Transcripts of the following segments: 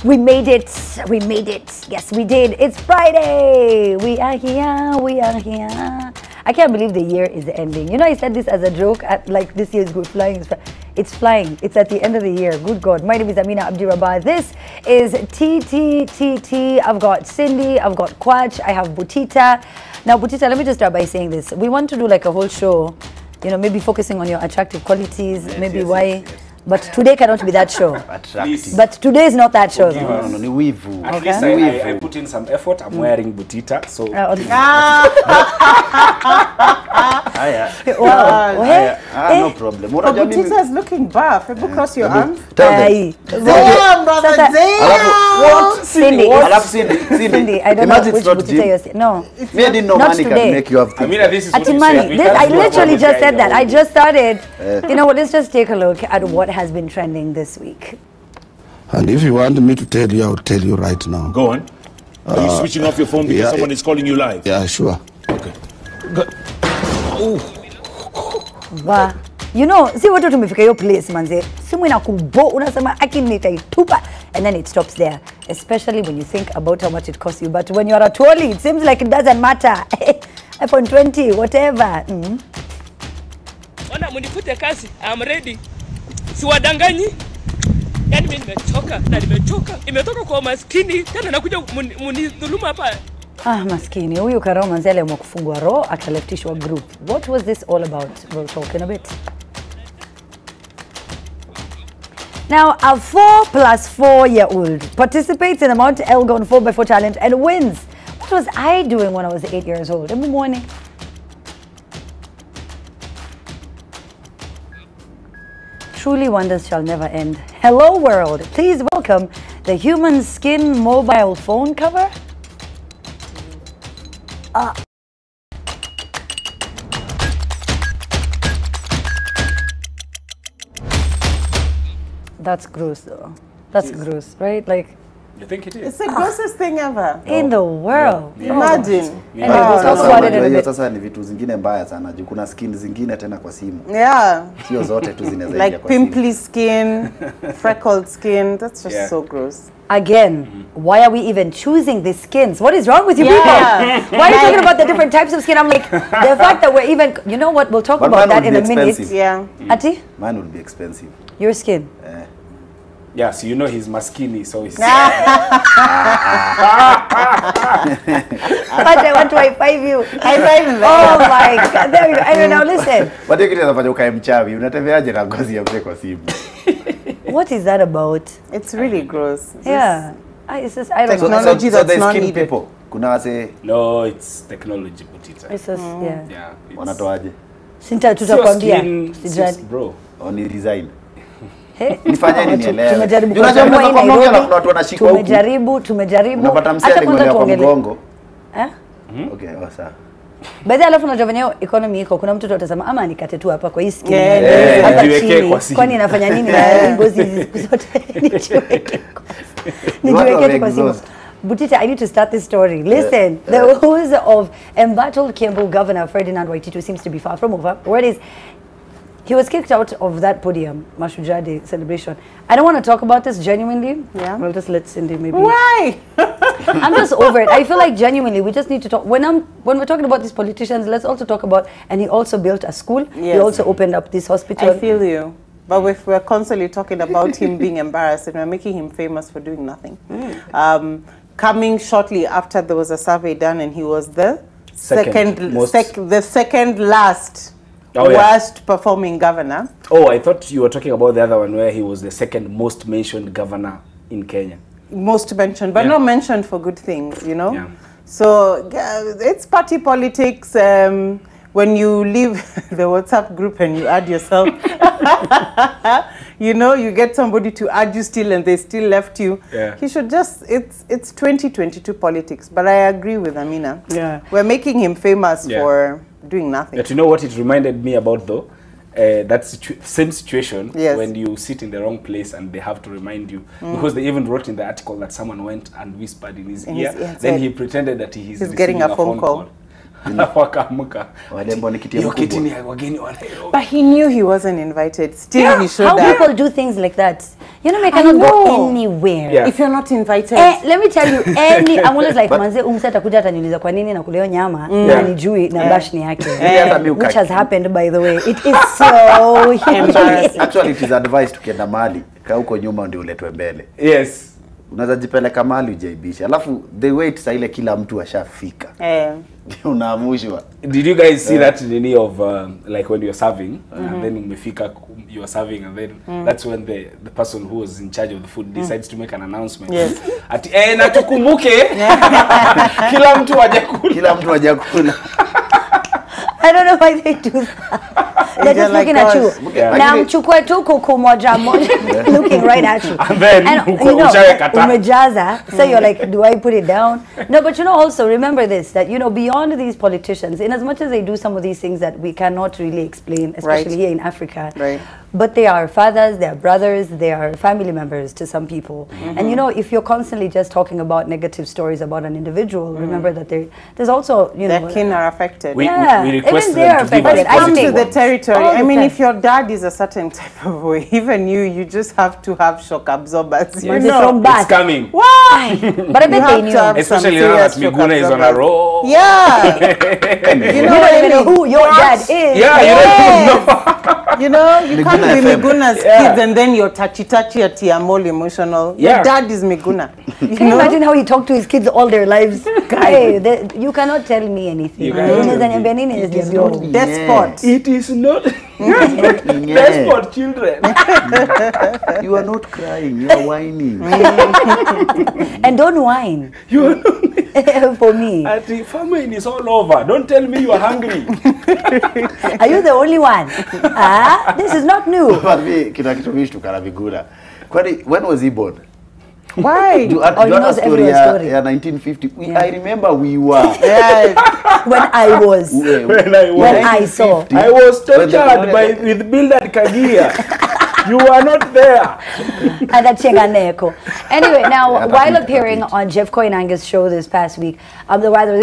We made it. We made it. Yes, we did. It's Friday. We are here. We are here. I can't believe the year is ending. You know, I said this as a joke. Like this year is good flying. It's flying. It's at the end of the year. Good God. My name is Amina Abdirabah. This is TTTT. I've got Cindy. I've got Kwach. I have Butita. Now, Butita, let me just start by saying this. We want to do like a whole show, you know, maybe focusing on your attractive qualities, yes, maybe yes, why. Yes, yes. But today cannot be that show. Attractive. But today is not that show. At least I put in some effort. I'm wearing Butita, so. Wow. No problem. But Butita is looking buff. Have you crossed your arms? Damn, brother, damn! Cindy, Cindy, I don't know which Butita you're saying. No. Me, I didn't know Not money today. can make you have I mean, this is what you Money. said. I literally just said that. I just started. You know what? Let's just take a look at what has been trending this week. And if you want me to tell you, I'll tell you right now. Go on. Are you switching off your phone because someone is calling you live? Yeah, sure. Okay. Wow. You know, see what to make your place, man. Someone unasema akinitaitupa, and then it stops there. Especially when you think about how much it costs you. But when you're at Atwoli, it seems like it doesn't matter. iPhone 20, whatever. Wana munipute kazi, I'm ready. Siwadanganyi. Yaani mimi nimechoka na nimechoka. Imetoka kwa maskini tena nakuja munidhuluma hapa. Maskini. Huyu Karao Manzele mwakufungwa roho akaleftishwa group. What was this all about? We'll talk in a bit. Now, a 4+4-year-old participates in the Mount Elgon 4x4 challenge and wins. What was I doing when I was 8 years old? Every morning. Truly wonders shall never end. Hello world, please welcome the human skin mobile phone cover. That's gross though. That's gross, right? Like, You think it is? It's the grossest thing ever. in the world. Yeah. Imagine. Anyway, we'll talk about it in a bit. Sasa ni vitu zingine mbaya sana. Kuna skin zingine tena kwa simu. Yeah. Sio zote tu zinaweza Like pimply skin, freckled skin. That's just so gross. Again, why are we even choosing these skins? What is wrong with you people? Why are you talking about the different types of skin? I'm like, the fact that we're even, you know what, we'll talk about that in a minute. Yeah. Ati? Mine would be expensive. Your skin? Yeah, so you know he's maskini, so he's... But I want to high-five you. High-five him. Oh my God. There we go. Anyway, now listen. But you can fanya ukae mchawi, unatembeaje na ngozi ya mzee kwa simu? What is that about? It's really gross. Yeah. It's just, I don't know. Technology that's not skin needed. people. Kuna wase No, it's technology, Butita. It's just, yeah. Yeah. wanatoaje? Sinta tutakwambia. Sijani. Bro. Oni design. Nifanye nini nielewe? Tumejaribu Unajua kuna watu wanashikwa huku. Tumejaribu. Unapata msia alingolia kwa mgongo. Okay, sawa. Baada alafu unajua venye economy iko, kuna mtu atasema ama nikate tu hapa kwa hii skin. Hapa chini. Kwani nafanya nini na ngozi hizi siku zote? Nijiweke kwa simu. Butita, I need to start this story. Listen, the news of embattled Kiambu Governor Ferdinand Waititu seems to be far from over. Word is, he was kicked out of that podium, Mashujaa Day celebration. I don't want to talk about this genuinely. Yeah. We'll just let Cindy maybe. Why? I'm just over it. I feel like genuinely we just need to talk. When we're talking about these politicians, let's also talk about, and he also built a school. Yes. He also opened up this hospital. I feel you. But if we're constantly talking about him being embarrassed and we're making him famous for doing nothing. Coming shortly after there was a survey done and he was the second last worst performing governor. Oh, I thought you were talking about the other one where he was the second most mentioned governor in Kenya. Most mentioned, but not mentioned for good things, you know? Yeah. So it's party politics. When you leave the WhatsApp group and you add yourself, you know, you get somebody to add you still and they still left you. Yeah. He should just, it's 2022 politics. But I agree with Amina. Yeah. We're making him famous for doing nothing. But you know what it reminded me about though? That same situation when you sit in the wrong place and they have to remind you. Because they even wrote in the article that someone went and whispered in his ear. Then he pretended that he's getting a phone call. But he knew he wasn't invited. Still, he showed up. How people do things like that? You know, we cannot go anywhere. Yeah. If you're not invited. Let me tell you, I'm always like, manze, atakuja ataniuliza kwa nini na kuleo nyama, na nijui na bash ni yake. Which has happened, by the way. It is so embarrassing. Actually, it is advised tukienda mali, kaa huko nyuma ndio uletwe mbele. Yes. Unaweza jipeleka mali ujaibisha. Alafu they wait saa ile kila mtu ashafika. Unaamushwa. Did you guys see that nini of like when you're serving and then umefika you are serving and then that's when the person who was in charge of the food decides to make an announcement. Yes. Ati na tukumbuke kila mtu aje kula. Kila mtu aje kula. I don't know why they do that. They're just looking at you. Now, mchukue tu kuku moja looking right at you. And then, you know, umejaza. So you're like, do I put it down? No, but you know, also remember this, that, you know, beyond these politicians, in as much as they do some of these things that we cannot really explain, especially here in Africa, but they are fathers, they are brothers, they are family members to some people. And you know, if you're constantly just talking about negative stories about an individual, remember that there's also, you know, their kin are affected. We request they are them to give us come to the territory. I mean, if your dad is a certain type of way, even you just have to have shock absorbers. You know, it's coming. Why? But I bet they knew. Especially now that Miguna is on a roll. Yeah. You know, don't even know who your dad is. Yeah, you don't know. You know, you can't be Miguna's kids and then you're touchy at Tiamol emotional. Your dad is Miguna. Can you imagine how he talked to his kids all their lives? Hey, you cannot tell me anything. You cannot. It is not despot. It is not despot children. You are not crying, you are whining. And don't whine. You are not for me. The famine is all over. Don't tell me you are hungry. Are you the only one? This is not new. But me, kina kitu mishi tukana Miguna. When was he born? Why? You know the story, 1950. I remember we were. When I saw. I was tortured with Bildad Kagia. You are not there. Anyway, now, while appearing on Jeff Koinanga's show this past week, earlier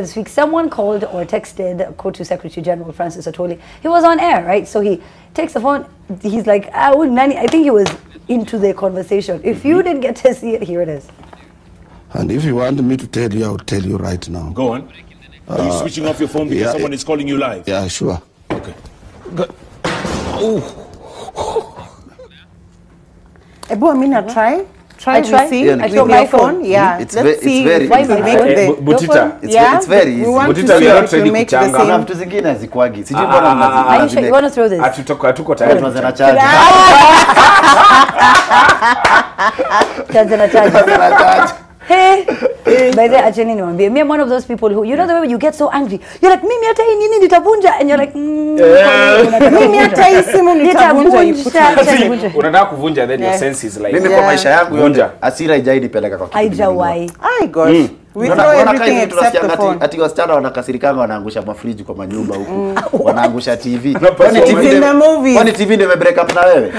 this week, someone called or texted Kotu Secretary General Francis Atwoli. He was on air, right? So he takes the phone. He's like, I think he was into the conversation. If you didn't get to see it, here it is. And if you want me to tell you, I'll tell you right now. Go on. Are you switching off your phone because someone is calling you live? Yeah, sure. Okay. Ebu Amina, try. I try. See, I took my phone. Yeah. It's Let's see very if we can make the Butita. It's very easy. We want Butita, to see we are if not ready you make the kuchanga. same. Vitu zingine hazikwagi. Sijui Are you sure you want to throw this? Hatuko tayari. Tuanze na charge. Hey, by the acheni niwaambie, me I'm one of those people who, you know the way when you get so angry, you're like, mimi hata hii nini nitavunja, and you're like, mimi hata hii simu nitavunja. Unataka kuvunja, then your sense is like, Mimi kwa maisha yangu yote hasira haijainipeleka kwa kitu. haijawahi. Ay gosh. We throw everything except the phone. Ati wasichana wanakasirikanga wanaangusha mafriji kwa manyumba huku. Wanaangusha TV. It's in the movies. Kwani TV ndio imebreak up na wewe?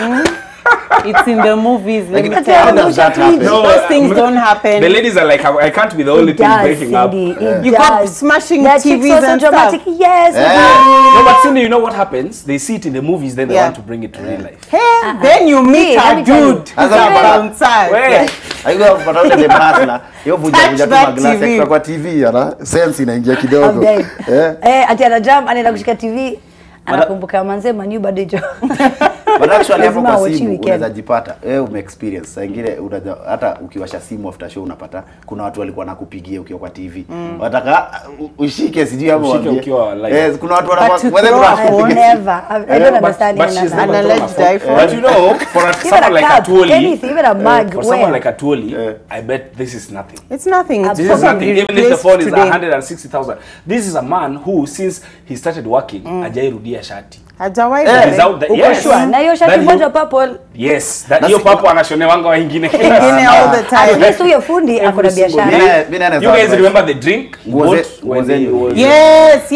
It's in the movies. Let me Like, tell how you. does that happen? Those things don't happen. The ladies are like, I can't be the only thing breaking up. You got smashing That TVs so and dramatic. stuff. Yes. No, but Cindy, you know what happens? They see it in the movies, then they want to bring it to real life. Hey, then you meet a dude outside. Where? Aigo kupata ule dem hustler. Hiyo vuja tu that maglasi TV. kwa TV yana sense inaingia kidogo. Ati anajam anaenda kushika TV. Anakumbuka manze manyu bado hicho. But actually hapo kwa simu unaweza jipata wewe ume experience saa nyingine unajua hata ukiwasha simu after show unapata kuna watu walikuwa nakupigia ukiwa kwa TV wataka ushike sijui hapo ukiwa live. Kuna watu wanakuwa never. I don't understand but you know for someone like Atwoli, even a mug, for someone like Atwoli, I bet this is nothing. It's nothing. This is nothing. Even if the phone is 160,000, this is a man who since he started working hajairudia shati. Hajawahi. Yes. Na hiyo shati moja purple. Yes, that hiyo purple anashonewanga wengine kila Wengine all the time. Yes, huyo fundi akona biashara. You guys remember the drink he bought when he was Yes.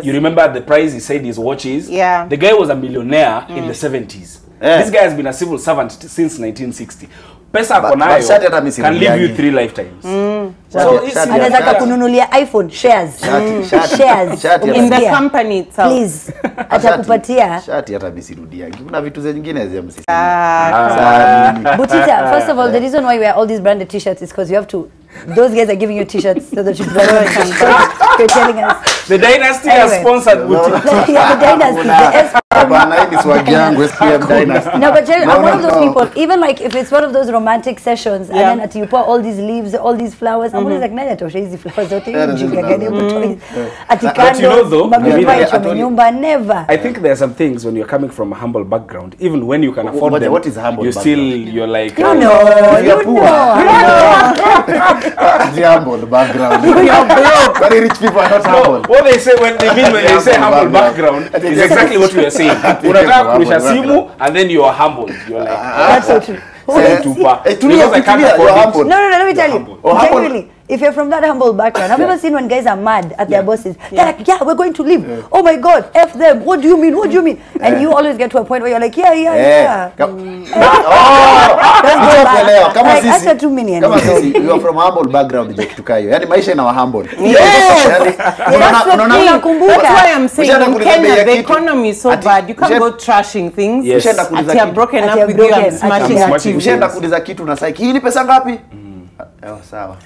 You remember the price he said his watch is? Yeah. The guy was a millionaire in the 70s. This guy has been a civil servant since 1960. pesa ako nayo can live you 3 lifetimes. So anaweza kukununulia iPhone shares in the company itself. Please atakupatia shati hata bisirudia. Kuna vitu zingine za msisi. Butita, first of all, the reason why we wear all these branded t-shirts is because you have to. Those guys are giving you t-shirts so that you can You're telling us the dynasty has sponsored Butita. Yeah, the dynasty. No, but I'm one of those people. Even like if it's one of those romantic sessions, and then you put all these leaves, all these flowers. I'm always like, "Nani atosha hizi flowers zote mjinga gani mtu?" But you know though, never. I think there are some things when you're coming from a humble background, even when you can afford them, what is humble you're like, you know. The humble background. Very rich people are not humble. What they say when they say humble background is exactly what we are saying. Unataka kurusha simu and then you are humble. You're like, that's so true. Because I can't afford it. No, let me tell you. Genuinely, if you're from that humble background, have you ever seen when guys are mad at their bosses? They're like, yeah, we're going to leave. Oh my God, F them. What do you mean? What do you mean? And you always get to a point where you're like, yeah. After 2 million. Kama sisi, you are from humble background, je kitu kayo. Yani maisha ina humble. Yes. That's why I'm saying in Kenya, the economy is so bad. You can't go trashing things. At you're broken up with you and smashing at you. Ushaenda kuuliza kitu na saiki, hii ni pesa ngapi? Sawa.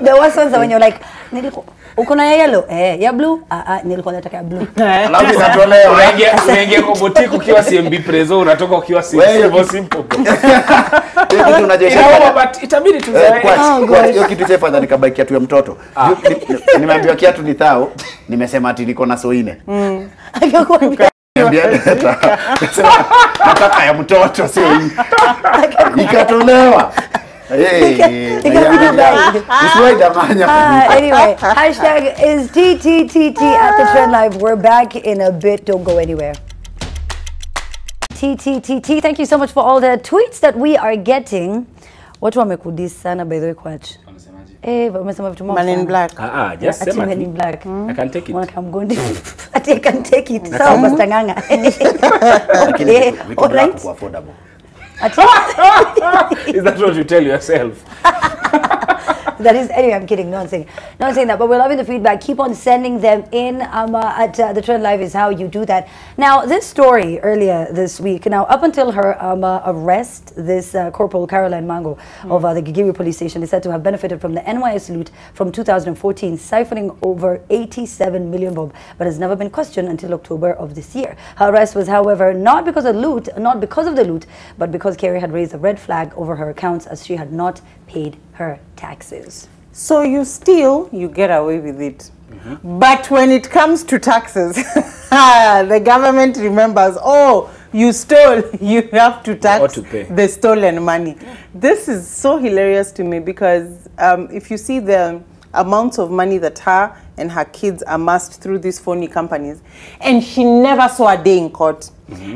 The worst ones are when you're like, uko na yellow? Ya blue? Nilikuwa nataka ya blue. Alafu inatolewa. Unaingia kwa boutique ukiwa CMB Prezo, unatoka ukiwa simple. Kitu unajesha. But itabidi tu hiyo kitu cha fadhali kabaki kiatu ya mtoto. Nimeambiwa kiatu ni thao, nimesema ati niko na soine. Nataka ya mtoto sio hii. Ikatolewa. Anyway, hashtag is TTTT at the Trend Live. We're back in a bit. Don't go anywhere. TTTT. Thank you so much for all the tweets that we are getting. Watu wamekudisi sana by the way coach. Wamesema vitu moja. Man in Black. Just say Man in Black. I can take it. I'm going to I can take it. Sawa bastanganga. Alright. Affordable. Is that what you tell yourself? That is, anyway, I'm kidding. No one's saying that. But we're loving the feedback. Keep on sending them in. At the Trend Live is how you do that. Now, this story earlier this week. Now, up until her arrest, this Corporal Caroline Mango of the Gigiri police station is said to have benefited from the NYS loot from 2014, siphoning over 87 million bob, but has never been questioned until October of this year. Her arrest was, however, not because of the loot, but because Kerry had raised a red flag over her accounts as she had not paid her taxes. So you steal, you get away with it. But when it comes to taxes, the government remembers, oh, you stole, you have to tax the stolen money. This is so hilarious to me because if you see the amounts of money that her and her kids amassed through these phony companies, and she never saw a day in court,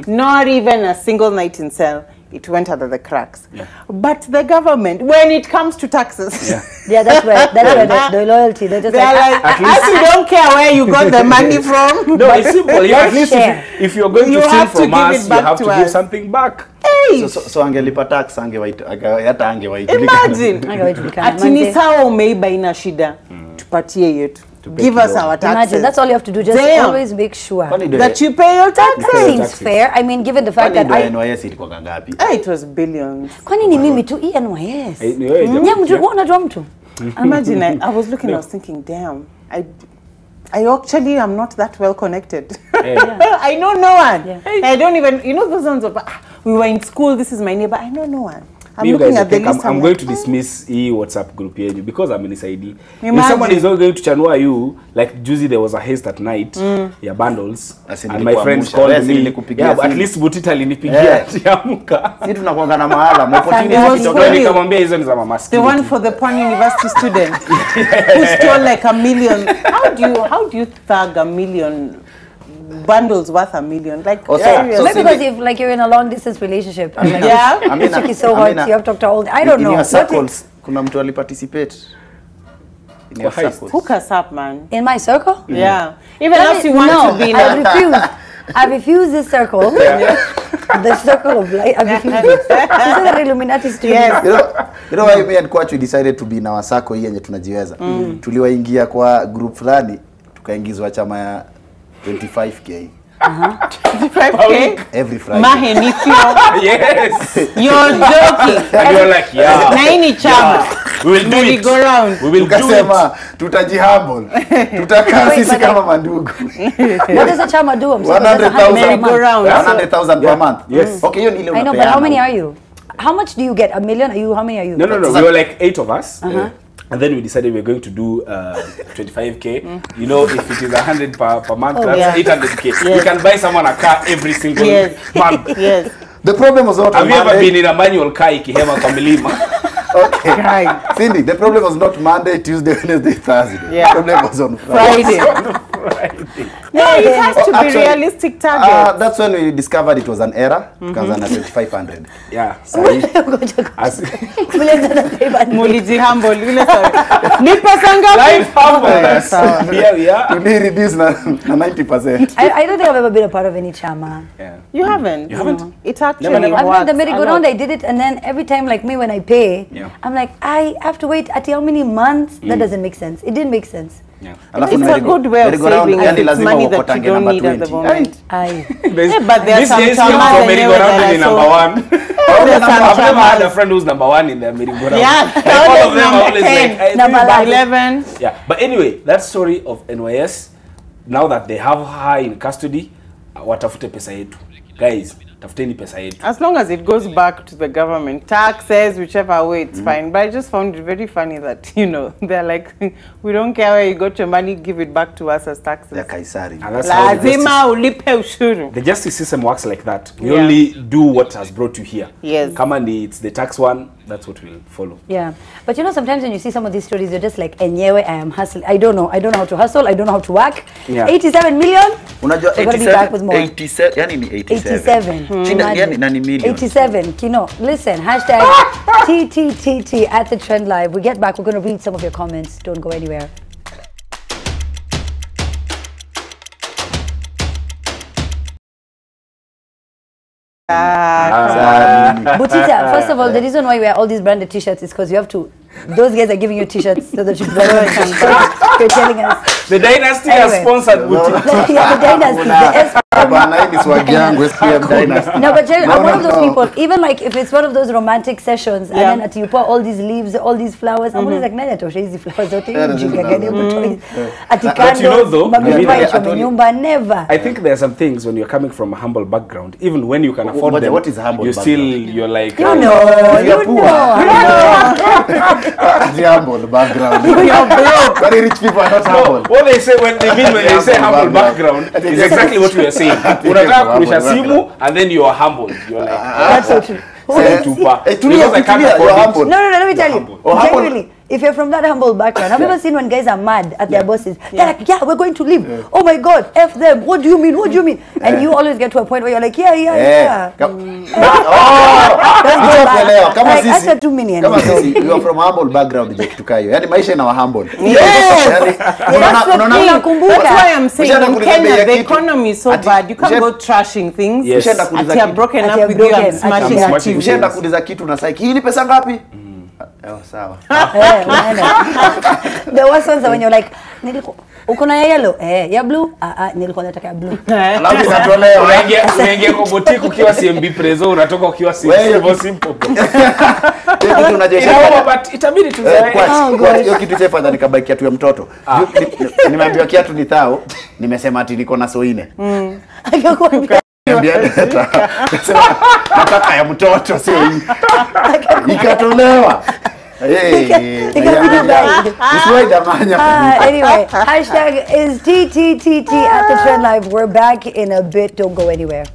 not even a single night in cell. It went under the cracks. But the government, when it comes to taxes, that's where the loyalty. They're just as you don't care where you got the money from. No, it's simple. At least if you're going to steal from us, you have to give something back. Hey. So angelipa tax hata angewaita. Imagine. Ati ni sawa umeiba ina shida. Tupatie yetu. Give us our taxes. Imagine, that's all you have to do. Just always make sure that you pay your taxes. That seems fair. I mean, given the fact that NYS ilikuwa ngapi? It was billions. Kwani ni mimi tu NYS? Unajua mtu? Imagine, I was looking, I was thinking, damn, I actually am not that well connected. I know no one. I don't even, those ones of, we were in school, this is my neighbor, I know no one. I'm looking at the list. I'm going to dismiss WhatsApp group here because I'm in this ID. If someone is not going to chanua you, like Juicy, there was a haste at night, bundles, and my friends called me. Yeah, at least Butita alinipigia tiamuka. Sisi tunakuanga na mahala, nikamwambia hizo ni za mama The one for the Pan University student who stole like $1 million. How do you thug $1 million? Bundles worth $1 million, like seriously. Maybe because if like you're in a long distance relationship, and, like, it's so hard. You have to talk to all. I don't know. In your circles, kuna mtu aliparticipate. In your circles. Hook us up, man. In my circle? Yeah. Even if you want to be. I refuse. I refuse this circle. The circle of life. I refuse it. Is that Illuminati story? Yes. You know why me and Kwachu decided to be in our circle hii yenye tunajiweza. Tuliwaingia kwa group fulani tukaingizwa chama ya 25k. 25k every Friday. Mahenifio. Yes. You're joking. And you're like, yeah. Naini chama. We will do it. Go round. We will do it. Tutajihumble. Tutakaa sisi kama mandugu. What does a chama do? 100,000 per month. Yes. Okay, you need. I know, but how many are you? How much do you get? A million? How many are you? No. We were like 8 of us. And then we decided we were going to do 25k. You know, if it is 100 per month, that's 800k. Yes. You can buy someone a car every single month. Yes. The problem was not. Have you ever been in a manual car ikihema kwa milima? Okay. Cindy, the problem was not Monday, Tuesday, Wednesday, Thursday. Yeah. The problem was on Friday. Yeah, it has to be realistic target. That's when we discovered it was an error because on 2500. Yeah. Muliji humble. Ni pesa ngapi? Life humbleness. Yeah. To be reduced na 90%. I don't think I've ever been a part of any chama. Yeah. You haven't? You haven't? It actually Never. I've works. had the merry-go-round, I did it, and then every time, like me, when I pay, I'm like, I have to wait at how many months? That doesn't make sense. It didn't make sense. Yeah. It's a good way of saving if it's money that you don't need at the moment. Aye. But there's some chamas merry-go-round number one. I've never had a friend who's number one in the merry-go-round. Yeah, like all of them are always like number 11. Yeah, but anyway, that story of NYS, now that they have her in custody, watafute pesa yetu. Guys, tafuteni pesa yetu. As long as it goes back to the government, taxes, whichever way, it's fine. But I just found it very funny that, you know, they're like, we don't care where you got your money, give it back to us as taxes. Yeah, Kaisari. And that's how the justice system works like that. We only do what has brought you here. Yes. Kamani, it's the tax one, that's what we'll follow. Yeah. But you know, sometimes when you see some of these stories, you're just like, enyewe, I am hustling. I don't know how to hustle. I don't know how to work. Yeah. 87 million? Unajua 87, yani ni 87. China yani nani million. 87, Kino. Listen, hashtag TTTT at the Trend Live. We get back, we're going to read some of your comments. Don't go anywhere. Butita, first of all, the reason why we wear all these branded t-shirts is because you have to, those guys are giving you t-shirts so that you can you're telling us. The Dynasty has sponsored Butita. Yeah, the Dynasty. No, but Jerry, I'm one of those people, even like if it's one of those romantic sessions and then you pour all these leaves, all these flowers, I'm always like, nani atosha hizi flowers zote But you know though, never. I think there are some things when you're coming from a humble background, even when you can afford them, what is humble you're like, you know. The humble background. You're broke. Very rich people are not humble. What they say when they say humble background is exactly what we are saying. Unataka kurusha simu and then you are humble. You're like, that's so true. Because I can't afford it. No, let me tell you. Genuinely, if you're from that humble background, have you ever seen when guys are mad at their bosses? They're like, yeah, we're going to leave. Oh my God, F them. What do you mean? What do you mean? And you always get to a point where you're like, yeah. Like, after 2 million. Kama sisi, you are from humble background, tukayo. Yani maisha ina humble. Yes. That's why I'm saying in Kenya, the economy is so bad. You can't go trashing things. Yes. At you're broken up with you and smashing at you. Ushaenda kuuliza kitu na saiki, hii ni pesa ngapi? Oh, sawa. The worst ones are when you're like, uko na ya yellow? Ya blue? Nilikuwa nataka ya blue. Alafu inatolewa. Unaingia kwa boutique ukiwa CMB Prezo, unatoka ukiwa simple. Kitu unajua. But itabidi tu hiyo kitu chefanya nikabaki kiatu ya mtoto. Nimeambiwa kiatu ni thao, nimesema ati niko na soine. Nataka ya mtoto sio hii. Ikatolewa. Anyway, hashtag is TTTT at the Trend Live. We're back in a bit. Don't go anywhere.